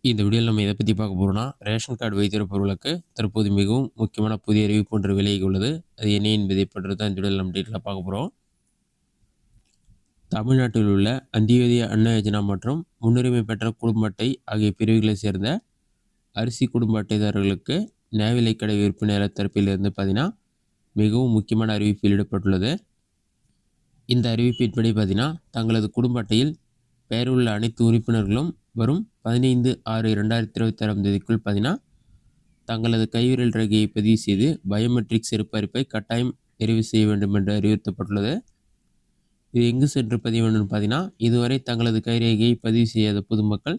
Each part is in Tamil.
இந்த வீடியோவில் நம்ம எதை பற்றி பார்க்க போகிறோம்னா, ரேஷன் கார்டு வைத்திருப்பவர்களுக்கு பொருளுக்கு தற்போது மிகவும் முக்கியமான புதிய அறிவிப்பு ஒன்று விலகி உள்ளது. அது என்ன என்பதை பற்றி தான் இந்த வீடியோவில் நம்ம டீட்டெயிலாக பார்க்க போகிறோம். தமிழ்நாட்டில் உள்ள அந்தியோதய அன்ன யோஜனா மற்றும் முன்னுரிமை பெற்ற குடும்ப அட்டை ஆகிய பிரிவுகளை சேர்ந்த அரிசி குடும்ப அட்டைதாரர்களுக்கு நியாய விலைக்கடை விற்பனையாளர் தரப்பிலிருந்து பார்த்தீங்கன்னா மிகவும் முக்கியமான அறிவிப்பு வெளியிடப்பட்டுள்ளது. இந்த அறிவிப்பின்படி பார்த்தீங்கன்னா தங்களது குடும்ப அட்டையில் பெயர் உள்ள அனைத்து உறுப்பினர்களும் வரும் 15/6/2026 பார்த்தீங்கன்னா தங்களது கைவிரல் ரேகையை பதிவு செய்து பயோமெட்ரிக் சரிபார்ப்பை கட்டாயம் நிறைவு செய்ய வேண்டும் என்று அறிவுறுத்தப்பட்டுள்ளது. இது எங்கு சென்று பதிவு வேண்டும் பார்த்தீங்கன்னா, இதுவரை தங்களது கைரேகையை பதிவு செய்யாத பொதுமக்கள்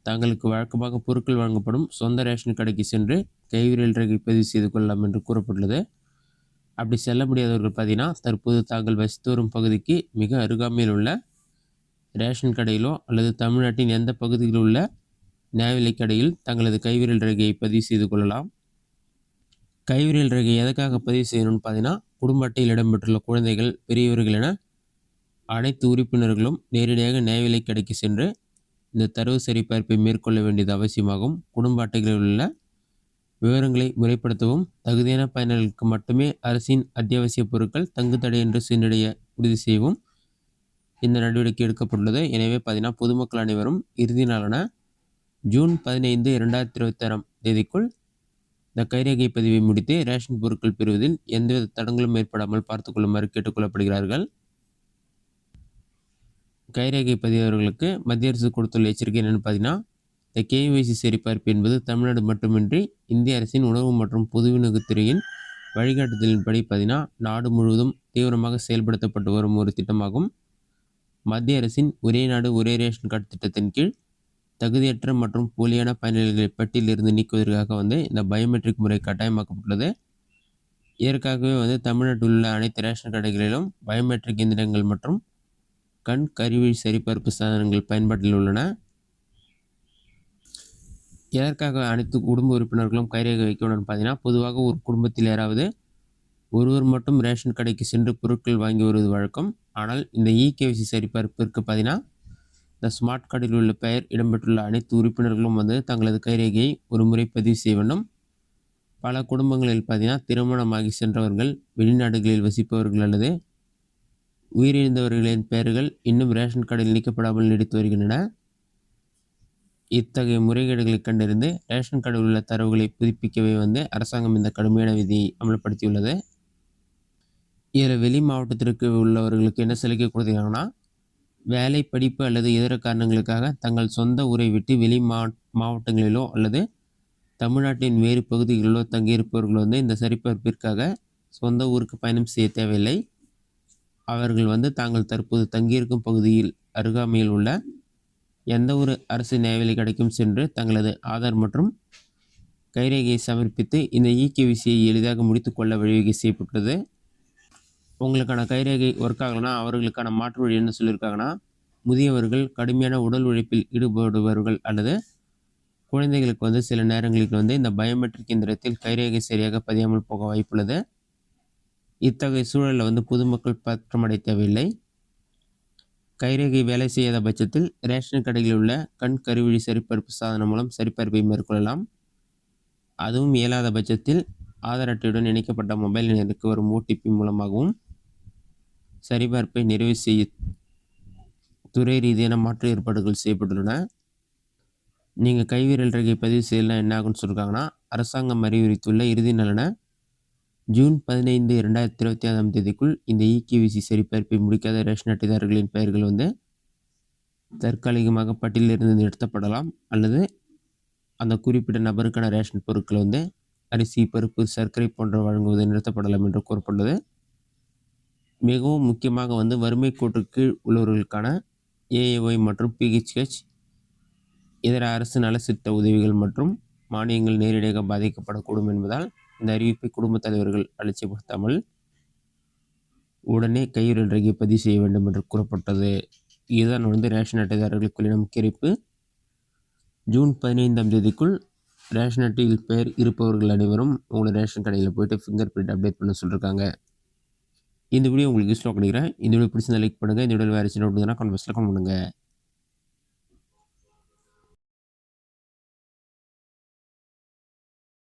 தங்களுக்கு வழக்கமாக பொருட்கள் வழங்கப்படும் சொந்த ரேஷன் கடைக்கு சென்று கைவிரல் ரேகை பதிவு செய்து கொள்ளலாம் என்று கூறப்பட்டுள்ளது. அப்படி செல்ல முடியாதவர்கள் பார்த்தீங்கன்னா தற்போது தாங்கள் வசித்து வரும் பகுதிக்கு மிக அருகாமையில் உள்ள ரேஷன் கடையிலோ அல்லது தமிழ்நாட்டின் எந்த பகுதியில் உள்ள நியாய விலைக் கடையில் தங்களது கைவிரல் ரேகையை பதிவு செய்து கொள்ளலாம். கைவிரல் ரேகை எதற்காக பதிவு செய்யணும்னு பார்த்தீங்கன்னா, குடும்ப அட்டையில் இடம்பெற்றுள்ள குழந்தைகள், பெரியவர்கள் என அனைத்து உறுப்பினர்களும் நேரடியாக நியாய விலைக் கடைக்கு சென்று இந்த தரவு சரிபார்ப்பை மேற்கொள்ள வேண்டியது அவசியமாகும். குடும்ப அட்டைகளில் உள்ள விவரங்களை முறைப்படுத்தவும், தகுதியான பயனர்களுக்கு மட்டுமே அரசின் அத்தியாவசிய பொருட்கள் தங்கு தடையின்றி சென்றடைய உறுதி செய்யவும் இந்த நடவடிக்கை எடுக்கப்பட்டுள்ளது. எனவே பார்த்தீங்கன்னா பொதுமக்கள் அனைவரும் இறுதி நாளான ஜூன் 15, 2026 இந்த கைரேகை பதிவை முடித்து ரேஷன் பொருட்கள் பெறுவதில் எந்தவித தடங்களும் ஏற்படாமல் பார்த்துக்கொள்ளுமாறு கேட்டுக்கொள்ளப்படுகிறார்கள். கைரேகை பதிவர்களுக்கு மத்திய அரசு கொடுத்துள்ள எச்சரிக்கை என்னென்னு பார்த்தீங்கன்னா, இந்த கேஒய்சி சரிபார்ப்பு என்பது தமிழ்நாடு மட்டுமின்றி இந்திய அரசின் உணவு மற்றும் பொது விநியோகத்துறையின் வழிகாட்டுதலின்படி பார்த்தீங்கன்னா நாடு முழுவதும் தீவிரமாக செயல்படுத்தப்பட்டு வரும் ஒரு திட்டமாகும். மத்திய அரசின் ஒரே நாடு ஒரே ரேஷன் கார்டு திட்டத்தின் கீழ் தகுதியற்ற மற்றும் போலியான பயனாளிகளை பட்டியலிருந்து நீக்குவதற்காக இந்த பயோமெட்ரிக் முறை கட்டாயமாக்கப்பட்டுள்ளது. இதற்காகவே தமிழ்நாட்டில் உள்ள அனைத்து ரேஷன் கடைகளிலும் பயோமெட்ரிக் எந்திரங்கள் மற்றும் கண் கருவிழி சரிபார்ப்பு சாதனங்கள் பயன்பாட்டில் உள்ளன. எதற்காக அனைத்து குடும்ப உறுப்பினர்களும் கைரேகை வைக்க வேண்டும் பார்த்தீங்கன்னா, பொதுவாக ஒரு குடும்பத்தில் யாராவது ஒருவர் மட்டும் ரேஷன் கடைக்கு சென்று பொருட்கள் வாங்கி வருவது வழக்கம். ஆனால் இந்த இகேஒய்சி சரிபார்ப்பிற்கு பார்த்தீங்கன்னா இந்த ஸ்மார்ட் கார்டில் உள்ள பெயர் இடம்பெற்றுள்ள அனைத்து உறுப்பினர்களும் தங்களது கைரேகையை ஒரு முறை பதிவு செய்ய வேண்டும். பல குடும்பங்களில் பார்த்தீங்கன்னா திருமணமாகி சென்றவர்கள், வெளிநாடுகளில் வசிப்பவர்கள் அல்லது உயிரிழந்தவர்களின் பெயர்கள் இன்னும் ரேஷன் கார்டில் நீக்கப்படாமல் நீடித்து வருகின்றன. இத்தகைய முறைகேடுகளை கண்டறிந்து ரேஷன் கார்டில் உள்ள தரவுகளை புதுப்பிக்கவே அரசாங்கம் இந்த கடுமையான விதியை அமல்படுத்தியுள்ளது. இதில் வெளி மாவட்டத்திற்கு உள்ளவர்களுக்கு என்ன சலுகை கொடுத்துருக்காங்கன்னா, வேலை, படிப்பு அல்லது இதர காரணங்களுக்காக தங்கள் சொந்த ஊரை விட்டு வெளி மாவட்டங்களிலோ அல்லது தமிழ்நாட்டின் வேறு பகுதிகளிலோ தங்கியிருப்பவர்கள் இந்த சரிபார்ப்பிற்காக சொந்த ஊருக்கு பயணம் செய்ய தேவையில்லை. அவர்கள் தாங்கள் தற்போது தங்கியிருக்கும் பகுதியில் அருகாமையில் உள்ள எந்த ஒரு அரசு நியாய விலைக் கடைக்கும் சென்று தங்களது ஆதார் மற்றும் கைரேகையை சமர்ப்பித்து இந்த இகேஒய்சியை எளிதாக முடித்துக்கொள்ள வழிவகை செய்யப்பட்டது. உங்களுக்கான கைரேகை ஒர்க் ஆகலைன்னா அவர்களுக்கான மாற்று வழி என்ன சொல்லியிருக்காங்கன்னா, முதியவர்கள், கடுமையான உடல் உழைப்பில் ஈடுபடுபவர்கள் அல்லது குழந்தைகளுக்கு சில நேரங்களுக்கு இந்த பயோமெட்ரிக் இயந்திரத்தில் கைரேகை சரியாக பதியாமல் போக வாய்ப்புள்ளது. இத்தகைய சூழலில் பொதுமக்கள் பதற்றமடைய தேவையில்லை. கைரேகை வேலை செய்யாத பட்சத்தில் ரேஷன் கடைகளில் உள்ள கண் கருவிழி சரிபார்ப்பு சாதனம் மூலம் சரிபார்ப்பை மேற்கொள்ளலாம். அதுவும் இயலாத பட்சத்தில் ஆதார் அட்டையுடன் இணைக்கப்பட்ட மொபைல் எண்ணிற்கு வரும் ஓடிபி மூலமாகவும் சரிபார்ப்பை நிறைவு செய்ய துறை ரீதியான மாற்று ஏற்பாடுகள் செய்யப்பட்டுள்ளன. நீங்கள் கைவிரல் ரேகை பதிவு செய்யலாம் என்ன ஆகுன்னு சொல்லியிருக்காங்கன்னா, அரசாங்கம் அறிவுறுத்தியுள்ள இறுதி நாளான ஜூன் 15, 2026 இந்த இகேஒய்சி சரிபார்ப்பை முடிக்காத ரேஷன் அட்டைதாரர்களின் பெயர்கள் தற்காலிகமாக பட்டியலிருந்து நிறுத்தப்படலாம் அல்லது அந்த குறிப்பிட்ட நபருக்கான ரேஷன் பொருட்கள் அரிசி, பருப்பு, சர்க்கரை போன்ற வழங்குவது நிறுத்தப்படலாம் என்று கூறப்பட்டுள்ளது. மிகவும் முக்கியமாக வறுமை கோட்டுக்கு கீழ் உள்ளவர்களுக்கான ஏஏஒய் மற்றும் பிஹெச்ஹெச் இதர அரசு நலத்திட்ட உதவிகள் மற்றும் மானியங்கள் நேரடியாக பாதிக்கப்படக்கூடும் என்பதால் இந்த அறிவிப்பை குடும்பத் தலைவர்கள் அலட்சியப்படுத்தாமல் உடனே கைவிரல் ரேகை பதிவு செய்ய வேண்டும் என்று கூறப்பட்டது. இதுதான் ரேஷன் அட்டைதாரர்களுக்குள்ள முக்கிய அறிவிப்பு. ஜூன் 15 ரேஷன் அட்டையில் பெயர் இருப்பவர்கள் அனைவரும் உங்களோட ரேஷன் கடையில் போய்ட்டு ஃபிங்கர் பிரிண்ட் அப்டேட் பண்ண சொல்லியிருக்காங்க. இந்த வீடியோ உங்களுக்கு யூஸ்ஃபுல்லாக கிடைக்கிறேன். இந்த வீடியோ பிடிச்சிருந்தா லைக் பண்ணுங்கள். இந்த வீடியோ வேறு சின்ன கமெண்ட் பாக்ஸில் கமெண்ட் பண்ணுங்கள்.